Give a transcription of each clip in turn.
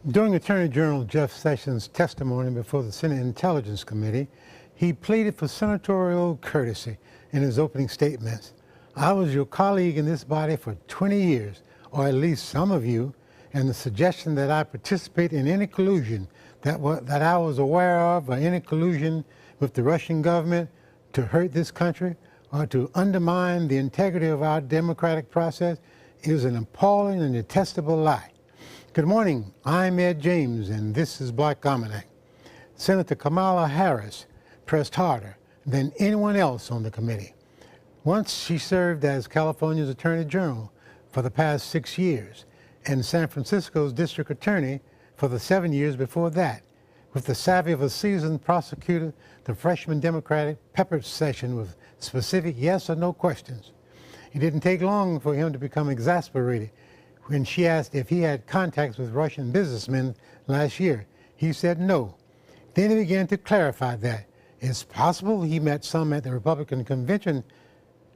During Attorney General Jeff Sessions' testimony before the Senate Intelligence Committee, he pleaded for senatorial courtesy in his opening statements. I was your colleague in this body for 20 years, or at least some of you, and the suggestion that I participate in any collusion that I was aware of, or any collusion with the Russian government to hurt this country or to undermine the integrity of our democratic process is an appalling and detestable lie. Good morning, I'm Ed James, and this is Black Almanac. Senator Kamala Harris pressed harder than anyone else on the committee. Once she served as California's Attorney General for the past 6 years and San Francisco's District Attorney for the 7 years before that. With the savvy of a seasoned prosecutor, the freshman Democrat peppered Sessions with specific yes or no questions. It didn't take long for him to become exasperated when she asked if he had contacts with Russian businessmen last year. He said no. Then he began to clarify that it's possible he met some at the Republican convention.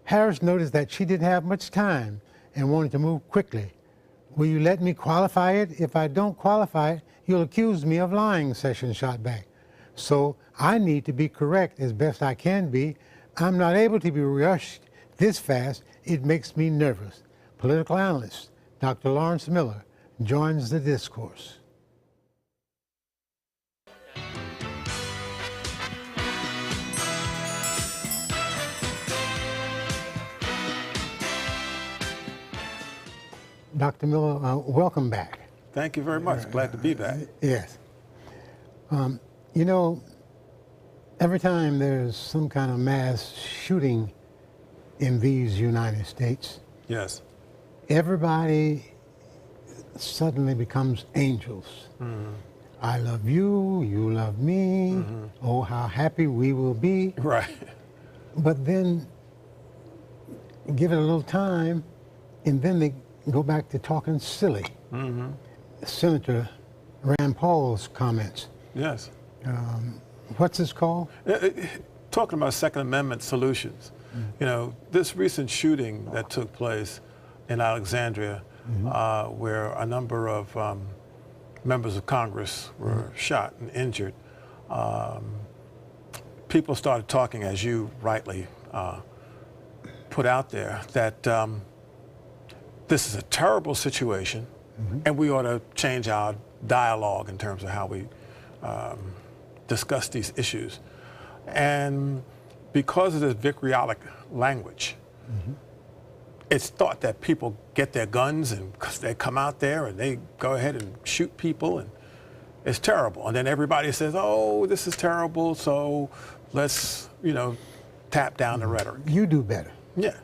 Harris noticed that she didn't have much time and wanted to move quickly. Will you let me qualify it? If I don't qualify it, you'll accuse me of lying, Sessions shot back. So I need to be correct as best I can be. I'm not able to be rushed this fast. It makes me nervous. Political analyst Dr. Lawrence Miller joins the discourse. Dr. Miller, welcome back. Thank you very much. Glad to be back. Yes. You know, every time there's some kind of mass shooting in these United States, yes, everybody suddenly becomes angels. Mm-hmm. I love you, you love me, mm-hmm. Oh, how happy we will be. Right. But then give it a little time, and then they go back to talking silly. Mm-hmm. Senator Rand Paul's comments. Yes. What's this called? Talking about Second Amendment solutions. Mm-hmm. You know, this recent shooting that took place in Alexandria, mm-hmm. Where a number of members of Congress were mm-hmm. shot and injured, people started talking, as you rightly put out there, that this is a terrible situation, mm-hmm. and we ought to change our dialogue in terms of how we discuss these issues. And because of this vitriolic language, mm-hmm. it's thought that people get their guns and they come out there and they go ahead and shoot people, and it's terrible. And then everybody says, oh, this is terrible, so let's, tap down the rhetoric. You do better. Yeah.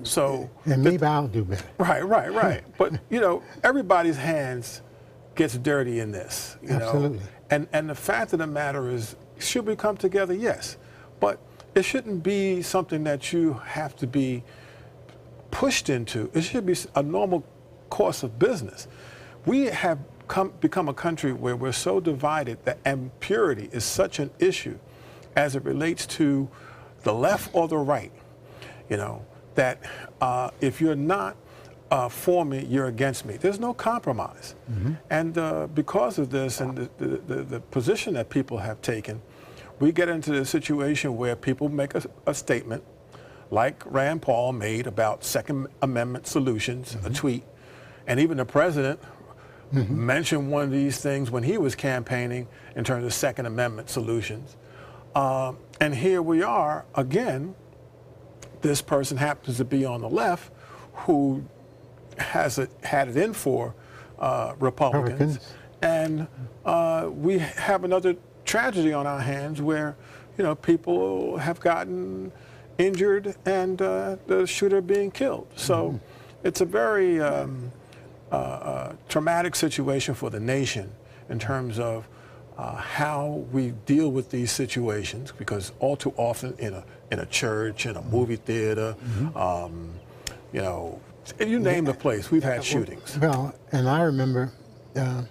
So, and maybe I'll do better. Right. But, everybody's hands gets dirty in this. Absolutely. And the fact of the matter is, should we come together? Yes. But it shouldn't be something that you have to be pushed into. It should be a normal course of business. We have become a country where we're so divided that impurity is such an issue as it relates to the left or the right, that if you're not for me, you're against me. There's no compromise. Mm-hmm. And because of this and the position that people have taken, we get into the situation where people make a statement like Rand Paul made about Second Amendment solutions, mm-hmm. a tweet, and even the president mm-hmm. mentioned one of these things when he was campaigning in terms of Second Amendment solutions. And here we are again. This person happens to be on the left who had it in for Republicans. And we have another tragedy on our hands where, people have gotten injured and the shooter being killed. So mm-hmm. it's a very traumatic situation for the nation in terms of how we deal with these situations, because all too often in a church, in a movie theater, mm-hmm. You name the place, we've had shootings. Well, and I remember the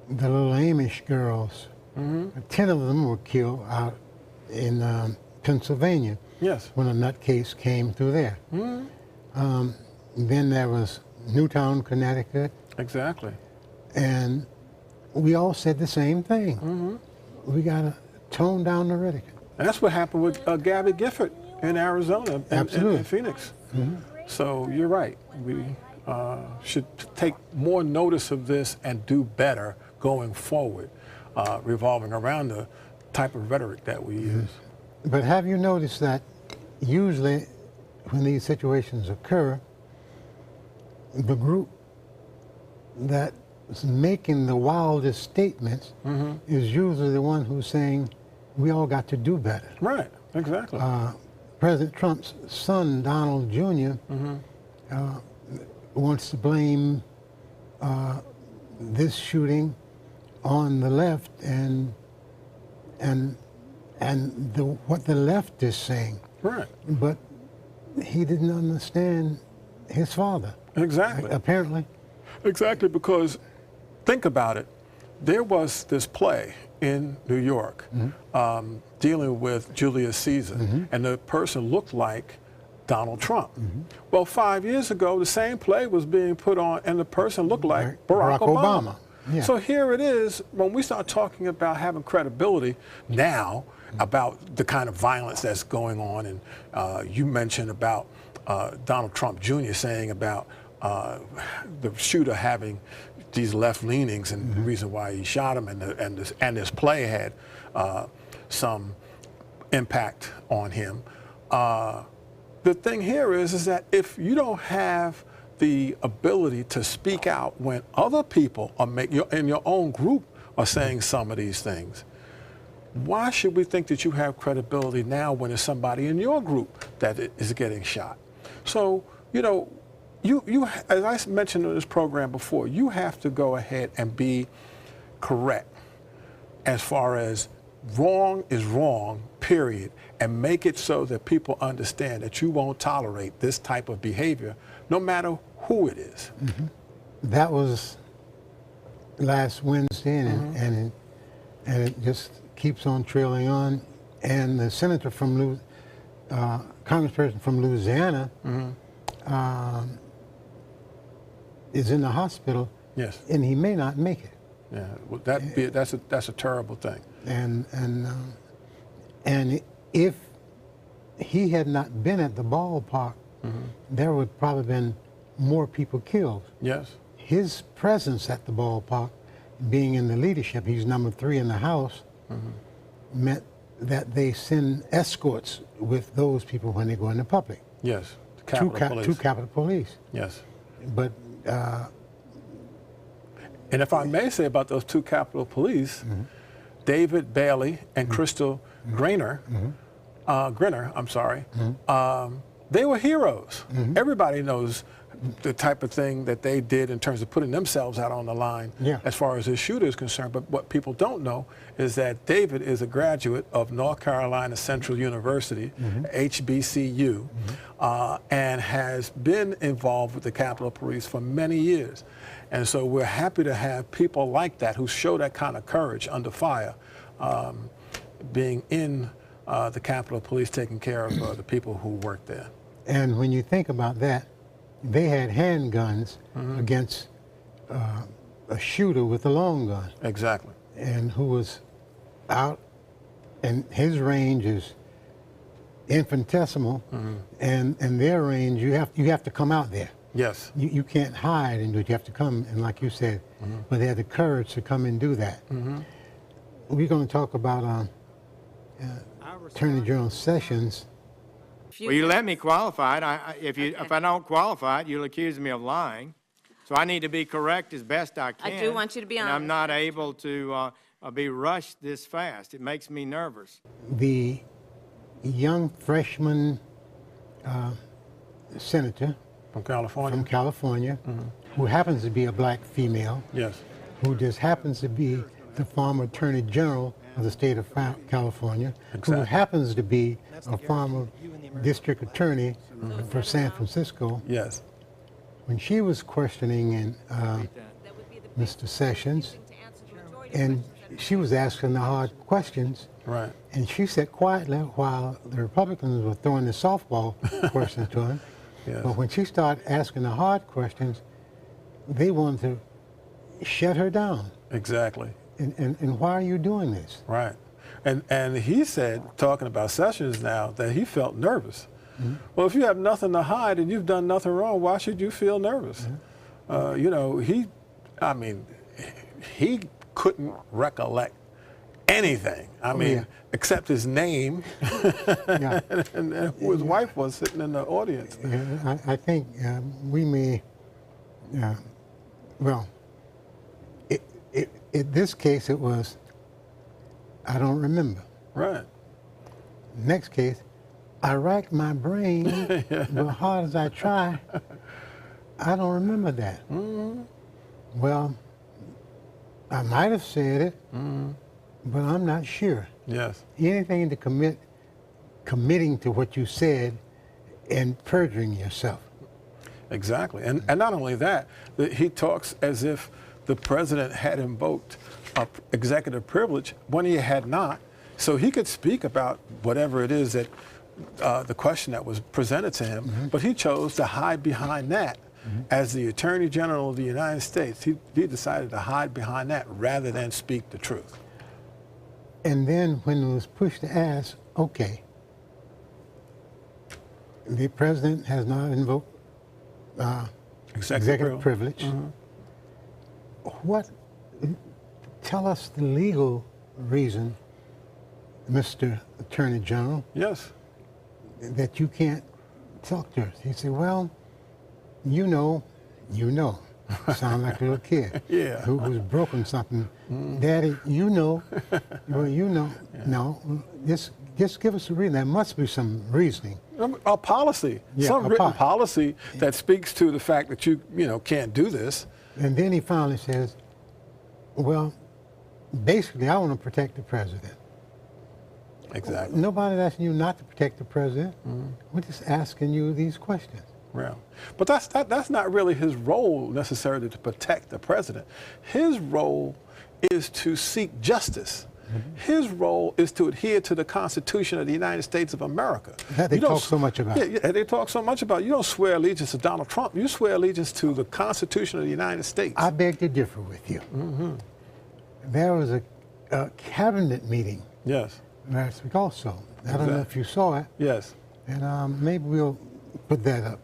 little Amish girls, mm-hmm. 10 of them were killed out in Pennsylvania. Yes. When a nutcase came through there. Mm-hmm. Then there was Newtown, Connecticut. Exactly. And we all said the same thing. We got to tone down the rhetoric. And that's what happened with Gabby Gifford in Arizona and in Phoenix. So you're right. We should take more notice of this and do better going forward, revolving around the type of rhetoric that we use. But have you noticed that usually when these situations occur, the group that's making the wildest statements is usually the one who's saying, we all got to do better. Right, exactly. President Trump's son, Donald Jr., wants to blame this shooting on the left and what the left is saying. Right. But he didn't understand his father. Exactly. Apparently. Exactly, because think about it. There was this play in New York dealing with Julius Caesar, and the person looked like Donald Trump. Well, 5 years ago, the same play was being put on, and the person looked like Barack Obama. Yeah. So here it is, when we start talking about having credibility now about the kind of violence that's going on, and you mentioned about Donald Trump Jr. saying about the shooter having these left leanings and the reason why he shot him, and this play had some impact on him. The thing here is that if you don't have the ability to speak out when other people are in your own group are saying some of these things, why should we think that you have credibility now when there's somebody in your group that is getting shot? So, you know, you as I mentioned in this program before, you have to go ahead and be correct as far as wrong is wrong, period, and make it so that people understand that you won't tolerate this type of behavior, no matter who it is. That was last Wednesday, and it just keeps on trailing on. And the senator from congressperson from Louisiana is in the hospital. Yes. And he may not make it. Yeah. Well, that's a terrible thing. And if he had not been at the ballpark, there would probably been more people killed. Yes. His presence at the ballpark, being in the leadership, he's number 3 in the House, meant that they send escorts with those people when they go into public. Yes. Capitol Police. Two Capitol Police. Yes. But and if I may say about those 2 Capitol Police, David Bailey and Crystal Grinner, they were heroes. Everybody knows the type of thing that they did in terms of putting themselves out on the line as far as this shooter is concerned. But what people don't know is that David is a graduate of North Carolina Central University, HBCU, and has been involved with the Capitol Police for many years. And so we're happy to have people like that who show that kind of courage under fire, being in the Capitol Police, taking care of the people who work there. And when you think about that, they had handguns against a shooter with a long gun. Exactly. And who was out, and his range is infinitesimal, and their range, you have to come out there. Yes. You can't hide and do it. You have to come, and like you said, but they had the courage to come and do that. We're going to talk about Attorney General Sessions. Well, you let me qualify it. If I don't qualify it, you'll accuse me of lying. So I need to be correct as best I can. I do want you to be honest. And I'm not able to be rushed this fast. It makes me nervous. The young freshman senator from California, who happens to be a black female, who just happens to be the former Attorney General of the state of California, who happens to be a former district attorney for San Francisco. Yes. When she was questioning Mr. Sessions, and she was asking the hard questions, right? And she sat quietly while the Republicans were throwing the softball questions to him. But when she started asking the hard questions, they wanted to shut her down. Exactly. And why are you doing this? Right. And he said, talking about Sessions now, that he felt nervous. Well, if you have nothing to hide and you've done nothing wrong, why should you feel nervous? You know, he couldn't recollect anything. I mean, except his name Yeah. and who his wife was sitting in the audience. Yeah, I think we may, well, in this case it was, I don't remember. Right. Next case, I racked my brain, but hard as I try, I don't remember that. Well, I might have said it, but I'm not sure. Yes. Anything to committing to what you said and perjuring yourself. Exactly. And not only that, he talks as if the president had invoked executive privilege when he had not. So he could speak about whatever it is that the question that was presented to him, but he chose to hide behind that. As the Attorney General of the United States, he decided to hide behind that rather than speak the truth. And then when it was pushed to ask, okay, the president has not invoked executive privilege. What? Tell us the legal reason, Mr. Attorney General, Yes. that you can't talk to us. He said, well, you know. Sound like a little kid Yeah. who's broken something. Daddy, you know. Well, you know. No, just give us a reason. There must be some reasoning. A policy, Yeah, some a written policy that speaks to the fact that you can't do this. And then he finally says, well, basically, I want to protect the president. Exactly. Nobody's asking you not to protect the president. We're just asking you these questions. Yeah. But that's not really his role necessarily, to protect the president. His role is to seek justice. His role is to adhere to the Constitution of the United States of America. That they talk so much about. Yeah, they talk so much about. You don't swear allegiance to Donald Trump. You swear allegiance to the Constitution of the United States. I beg to differ with you. There was a cabinet meeting Yes. last week also. I don't know if you saw it. Yes. And maybe we'll put that up.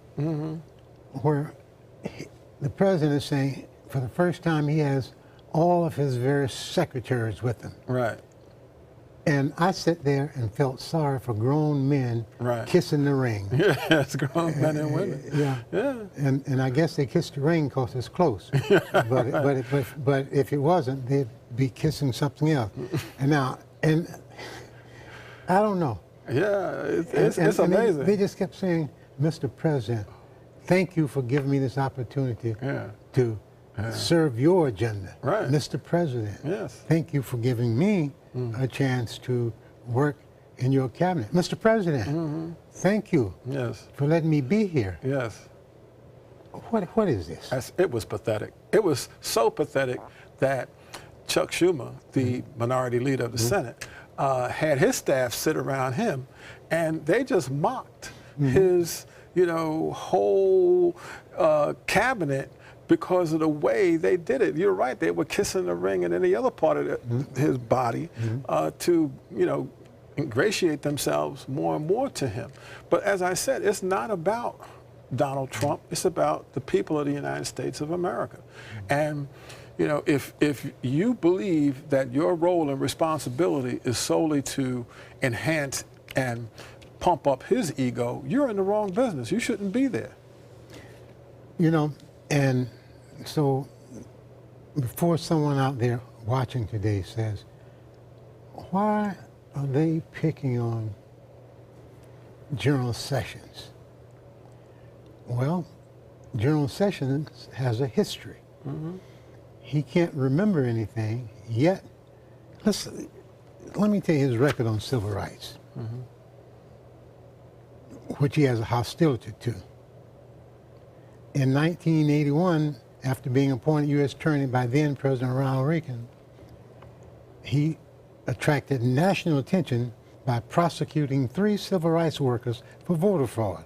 Where the president is saying for the first time he has all of his various secretaries with him. Right. And I sat there and felt sorry for grown men kissing the ring. Yes, grown men and women. Yeah. Yeah. And I guess they kissed the ring because it's close. But if it wasn't, they'd be kissing something else. And I don't know. Yeah, it's amazing. They just kept saying, Mr. President, thank you for giving me this opportunity to serve your agenda. Right. Mr. President, Yes. thank you for giving me a chance to work in your cabinet. Mr. President, thank you for letting me be here. Yes. What is this? It was pathetic. It was so pathetic that Chuck Schumer, the minority leader of the Senate, had his staff sit around him, and they just mocked his, whole cabinet because of the way they did it. You're right; they were kissing the ring and any other part of his body to, ingratiate themselves more and more to him. But as I said, it's not about Donald Trump. It's about the people of the United States of America, and. If you believe that your role and responsibility is solely to enhance and pump up his ego, you're in the wrong business. You shouldn't be there. And so before someone out there watching today says, why are they picking on General Sessions? Well, General Sessions has a history. He can't remember anything, yet, let me tell you his record on civil rights, which he has a hostility to. In 1981, after being appointed U.S. Attorney by then President Ronald Reagan, he attracted national attention by prosecuting 3 civil rights workers for voter fraud.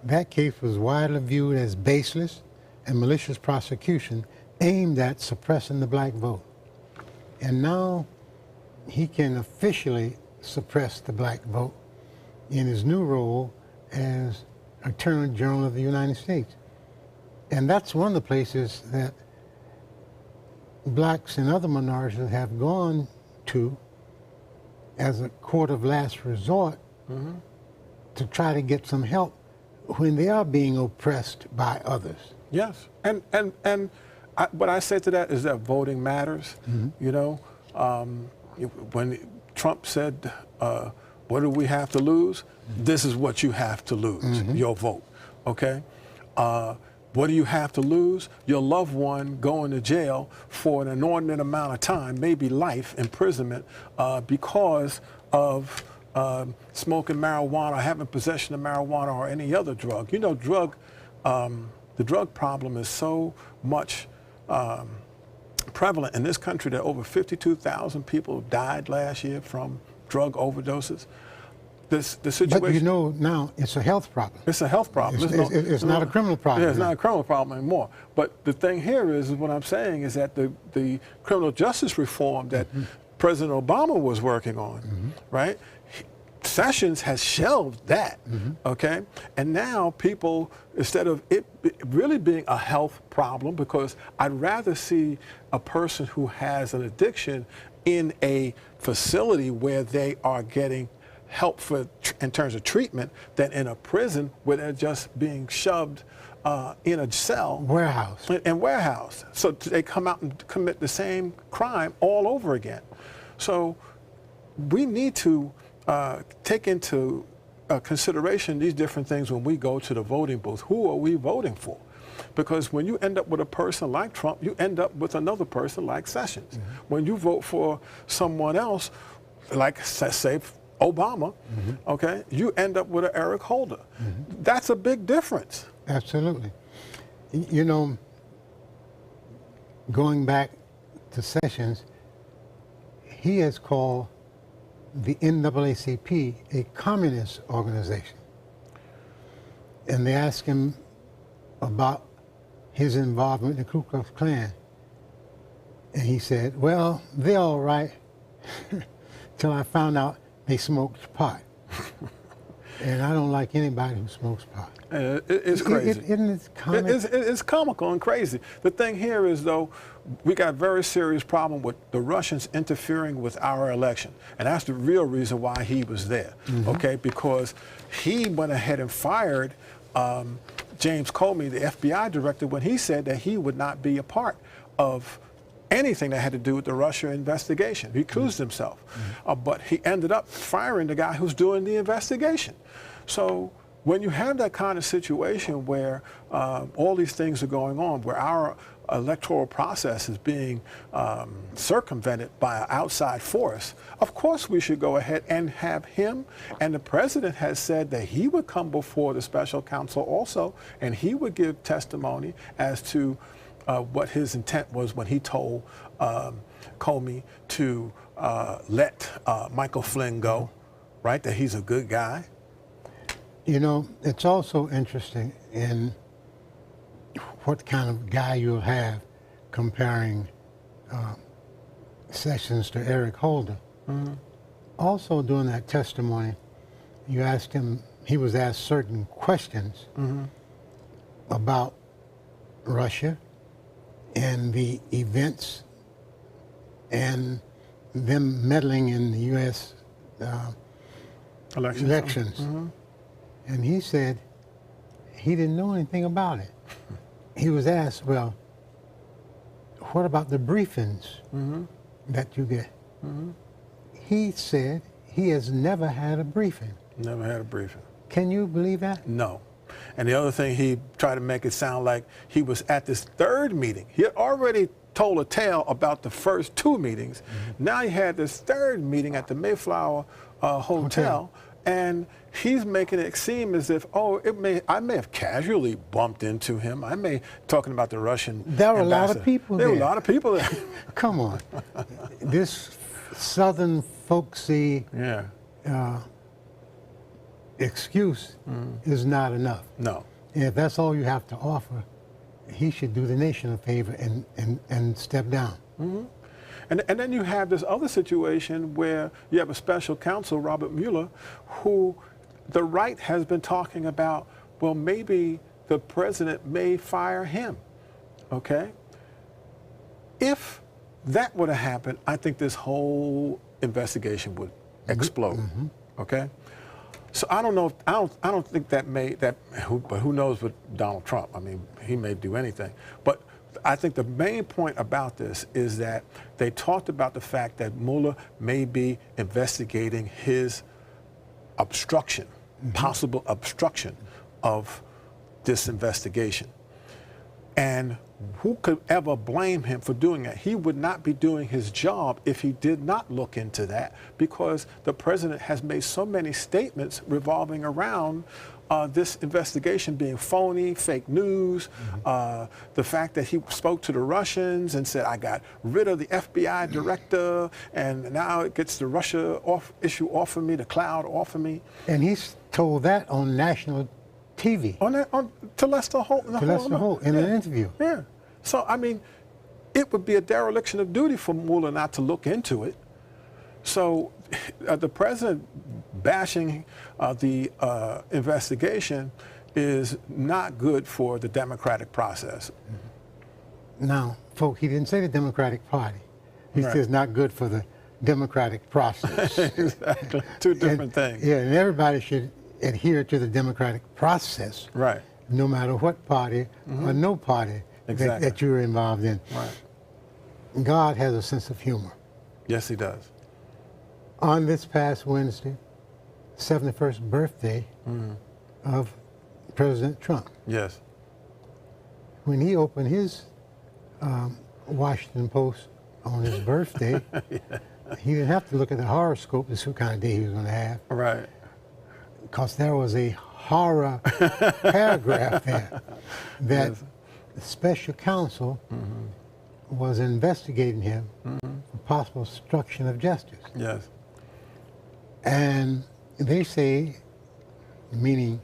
That case was widely viewed as baseless and malicious prosecution aimed at suppressing the black vote. And now he can officially suppress the black vote in his new role as Attorney General of the United States. And that's one of the places that blacks and other minorities have gone to as a court of last resort to try to get some help when they are being oppressed by others. Yes, and what I say to that is that voting matters. You know, when Trump said, "What do we have to lose?" This is what you have to lose: your vote. Okay. What do you have to lose? Your loved one going to jail for an inordinate amount of time, maybe life imprisonment, because of smoking marijuana, having possession of marijuana, or any other drug. You know, the drug problem is so much prevalent in this country that over 52,000 people died last year from drug overdoses. The situation. But you know now it's a health problem. It's a health problem. It's not a criminal problem. Yeah, it's not a criminal problem anymore. But the thing here is what I'm saying is that the criminal justice reform that President Obama was working on, right? Sessions has shelved that, okay? And now people, instead of it really being a health problem, because I'd rather see a person who has an addiction in a facility where they are getting help in terms of treatment than in a prison where they're just being shoved in a cell. Warehouse. And warehouse. So they come out and commit the same crime all over again. So we need to take into consideration these different things when we go to the voting booth. Who are we voting for? Because when you end up with a person like Trump, you end up with another person like Sessions. When you vote for someone else, like say Obama, okay, you end up with an Eric Holder. That's a big difference. Absolutely. You know, going back to Sessions, he has called the NAACP a communist organization. And they asked him about his involvement in the Ku Klux Klan. And he said, well, they're all right till I found out they smoked pot. And I don't like anybody who smokes pot. It's crazy. Isn't it comical? It's comical and crazy. The thing here is, though, we got a very serious problem with the Russians interfering with our election. And that's the real reason why he was there, okay? Because he went ahead and fired James Comey, the FBI director, when he said that he would not be a part of anything that had to do with the Russia investigation. He recused himself. But he ended up firing the guy who's doing the investigation. So when you have that kind of situation where all these things are going on, where our electoral process is being circumvented by an outside force, of course we should go ahead and have him. And the president has said that he would come before the special counsel also, and he would give testimony as to what his intent was when he told Comey to let Michael Flynn go, right? That he's a good guy. You know, it's also interesting in what kind of guy you'll have comparing Sessions to Eric Holder. Also during that testimony, you asked him, he was asked certain questions about Russia and the events and them meddling in the U.S. elections. And he said he didn't know anything about it. He was asked, well, what about the briefings that you get? He said he has never had a briefing. Never had a briefing. Can you believe that? No. And the other thing, he tried to make it sound like he was at this third meeting. He had already told a tale about the first two meetings. Now he had this third meeting at the Mayflower Hotel, and he's making it seem as if, oh, I may have casually bumped into him. I may, talking about the Russian There were ambassador. a lot of people there. there. Were a lot of people there. Come on. This Southern folksy excuse is not enough. No. And if that's all you have to offer he should do the nation a favor and step down. And then you have this other situation where you have a special counsel, Robert Mueller, who the right has been talking about, well, maybe the president may fire him, okay? If that would have happened, I think this whole investigation would explode, okay? So I don't know, I don't think but who knows with Donald Trump? I mean, he may do anything. But I think the main point about this is that they talked about the fact that Mueller may be investigating his obstruction, possible obstruction of this investigation. And who could ever blame him for doing that? He would not be doing his job if he did not look into that, because the president has made so many statements revolving around this investigation being phony, fake news, the fact that he spoke to the Russians and said, I got rid of the FBI director, and now it gets the Russia issue off of me, the cloud off of me. And he's told that on national TV. To Lester Holt. To Lester Holt in an interview. Yeah. So, I mean, it would be a dereliction of duty for Mueller not to look into it. So the president bashing the investigation is not good for the democratic process. Now, folks, he didn't say the Democratic Party. He says not good for the democratic process. Exactly. Two different things. Yeah, and everybody should adhere to the democratic process. Right. No matter what party or no party that you're involved in. Right. God has a sense of humor. Yes, he does. On this past Wednesday, 71st birthday of President Trump, Yes. when he opened his Washington Post on his birthday, he didn't have to look at the horoscope to see what kind of day he was going to have. Right. Because there was a horror paragraph there that the special counsel was investigating him for possible obstruction of justice. Yes. And they say, meaning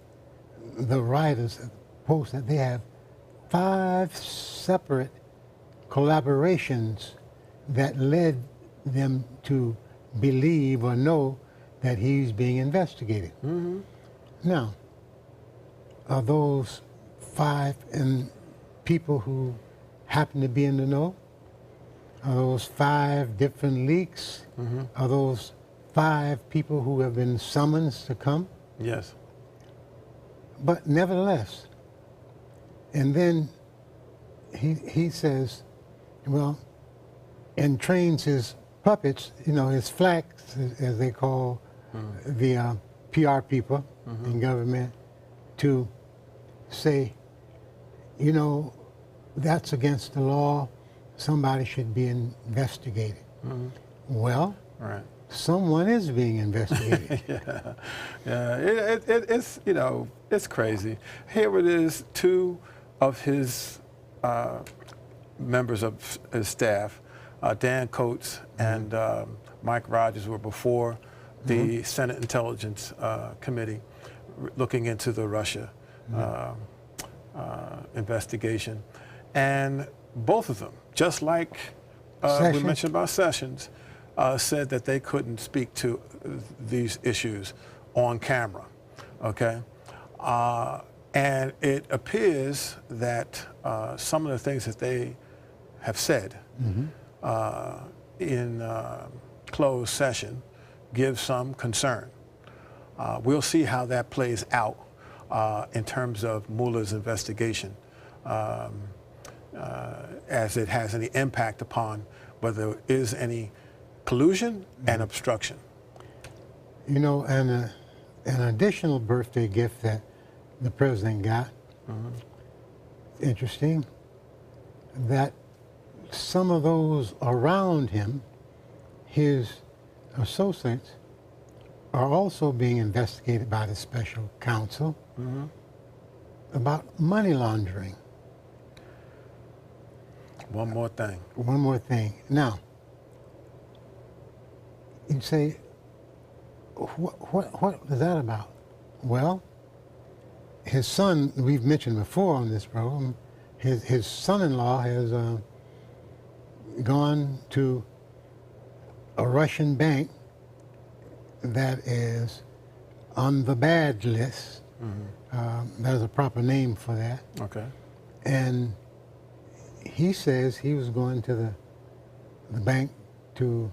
the writers of the Post, that they have 5 separate collaborations that led them to believe or know that he's being investigated. Now, are those 5 people who happen to be in the know? Are those 5 different leaks? Are those 5 people who have been summoned to come? Yes. But nevertheless, and then he says, well, and trains his puppets, his flacks, as they call the PR people in government, to say, that's against the law. Somebody should be investigated. Well, someone is being investigated. It's it's crazy. Here it is, 2 of his members of his staff, Dan Coates and Mike Rogers, were before the Senate Intelligence Committee looking into the Russia investigation. And both of them, just like we mentioned about Sessions, said that they couldn't speak to these issues on camera, okay? And it appears that some of the things that they have said in closed session give some concern. We'll see how that plays out in terms of Mueller's investigation, as it has any impact upon whether there is any collusion and obstruction. And an additional birthday gift that the president got, interesting, that some of those around him, his associates, are also being investigated by the special counsel about money laundering. One more thing. One more thing. Now, you'd say, what is that about? Well, his son, we've mentioned before on this program, his son-in-law has gone to a Russian bank that is on the bad list. There's a proper name for that. Okay. And he says he was going to the bank to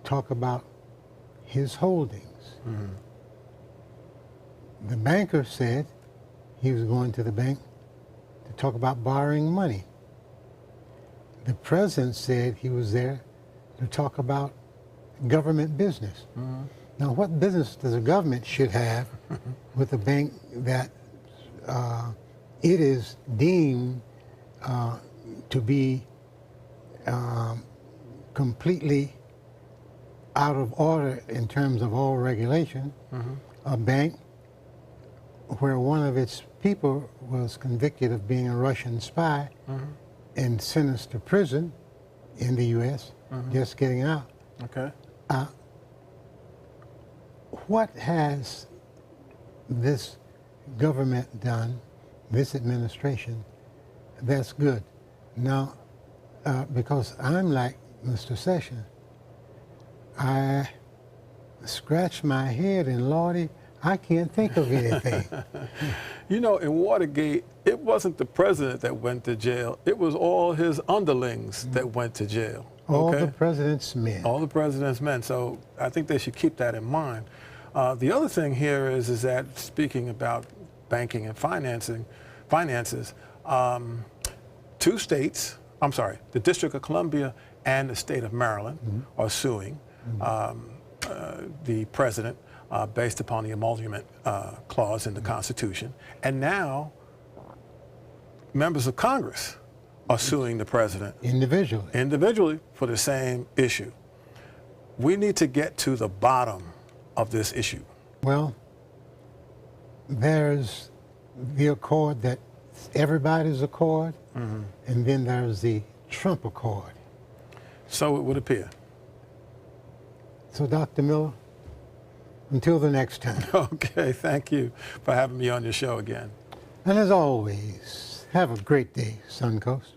talk about his holdings. The banker said he was going to the bank to talk about borrowing money. The president said he was there to talk about government business. Now, what business does a government should have with a bank that it is deemed to be completely out of order in terms of all regulation? A bank where one of its people was convicted of being a Russian spy and sentenced to prison in the U.S., just getting out. Okay. What has this government done, this administration, that's good? Now, because I'm like Mr. Sessions, I scratch my head and Lordy, I can't think of anything. You know, in Watergate, it wasn't the president that went to jail. It was all his underlings that went to jail. All okay? the president's men. All the president's men. So I think they should keep that in mind. The other thing here is that speaking about banking and finances, two states, I'm sorry, the District of Columbia and the state of Maryland are suing the president based upon the emolument clause in the Constitution. And now members of Congress are suing the president individually for the same issue. We need to get to the bottom of this issue. Well, there's the accord that everybody's accord, and then there's the Trump accord. So it would appear. So, Dr. Miller, until the next time. Okay, thank you for having me on your show again. And as always, have a great day, Suncoast.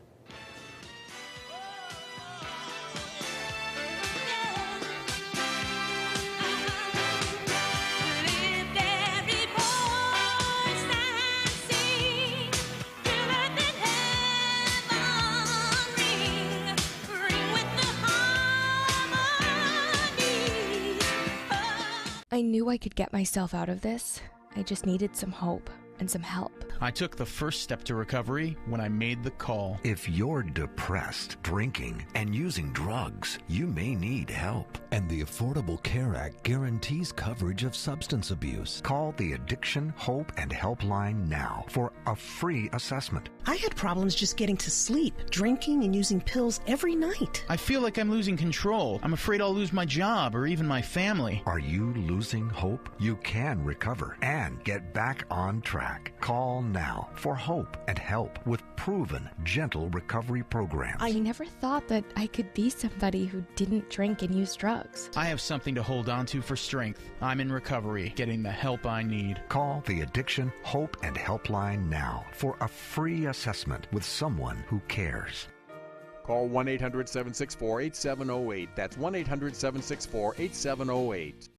I knew I could get myself out of this. I just needed some hope and some help. I took the first step to recovery when I made the call. If you're depressed, drinking, and using drugs, you may need help. And the Affordable Care Act guarantees coverage of substance abuse. Call the Addiction, Hope, and Helpline now for a free assessment. I had problems just getting to sleep, drinking and using pills every night. I feel like I'm losing control. I'm afraid I'll lose my job or even my family. Are you losing hope? You can recover and get back on track. Call now for hope and help with proven, gentle recovery programs. I never thought that I could be somebody who didn't drink and use drugs. I have something to hold on to for strength. I'm in recovery, getting the help I need. Call the Addiction, Hope, and Helpline now for a free assessment with someone who cares. Call 1-800-764-8708. That's 1-800-764-8708.